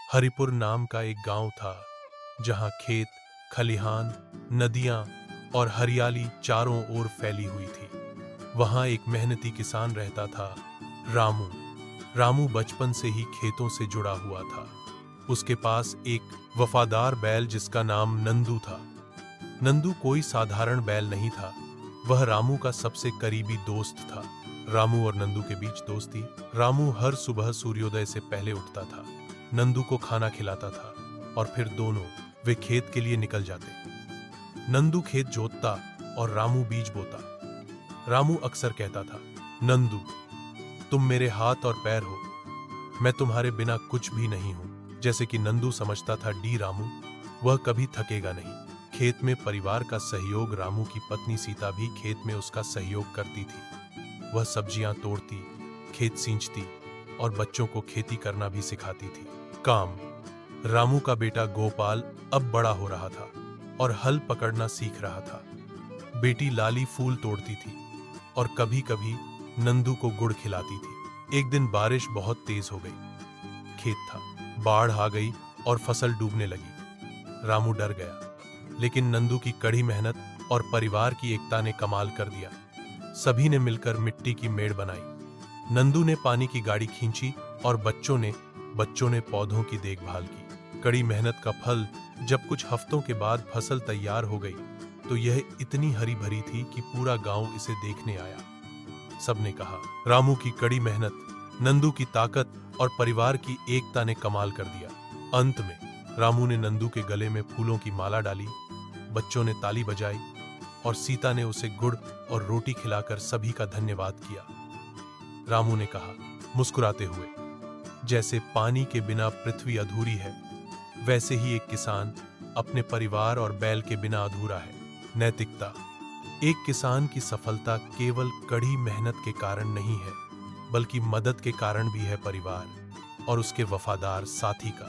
हरिपुर नाम का एक गांव था जहां खेत, खलिहान, नदियां और हरियाली चारों ओर फैली हुई थी। वहां एक मेहनती किसान रहता था, रामू। रामू बचपन से ही खेतों से जुड़ा हुआ था। उसके पास एक वफादार बैल जिसका नाम नंदू था। नंदू कोई साधारण बैल नहीं था, वह रामू का सबसे करीबी दोस्त था। रामू और नंदू के बीच दोस्ती। रामू हर सुबह सूर्योदय से पहले उठता था, नंदू को खाना खिलाता था और फिर दोनों वे खेत के लिए निकल जाते। नंदू खेत जोतता और रामू बीज बोता। रामू अक्सर कहता था, नंदू, तुम मेरे हाथ और पैर हो, मैं तुम्हारे बिना कुछ भी नहीं हूं। जैसे कि नंदू समझता था, डी रामू, वह कभी थकेगा नहीं। खेत में परिवार का सहयोग। रामू की पत्नी सीता भी खेत में उसका सहयोग करती थी। वह सब्जियां तोड़ती, खेत सींचती और बच्चों को खेती करना भी सिखाती थी। काम। रामू का बेटा गोपाल अब बड़ा हो रहा था और हल पकड़ना सीख रहा था। बेटी लाली फूल तोड़ती थी और कभी कभी नंदू को गुड़ खिलाती थी। एक दिन बारिश बहुत तेज हो गई। खेत था, बाढ़ आ गई और फसल डूबने लगी। रामू डर गया, लेकिन नंदू की कड़ी मेहनत और परिवार की एकता ने कमाल कर दिया। सभी ने मिलकर मिट्टी की मेड़ बनाई। नंदू ने पानी की गाड़ी खींची और बच्चों ने पौधों की देखभाल की। कड़ी मेहनत का फल जब कुछ हफ्तों के बाद फसल तैयार हो गई तो यह इतनी हरी भरी थी कि पूरा गांव इसे देखने आया। सबने कहा, रामू की कड़ी मेहनत, नंदू की ताकत और परिवार की एकता ने कमाल कर दिया। अंत में रामू ने नंदू के गले में फूलों की माला डाली, बच्चों ने ताली बजाई और सीता ने उसे गुड़ और रोटी खिलाकर सभी का धन्यवाद किया। रामू ने कहा, मुस्कुराते हुए, जैसे पानी के बिना पृथ्वी अधूरी है, वैसे ही एक किसान अपने परिवार और बैल के बिना अधूरा है। नैतिकता। एक किसान की सफलता केवल कड़ी मेहनत के कारण नहीं है, बल्कि मदद के कारण भी है, परिवार और उसके वफादार साथी का।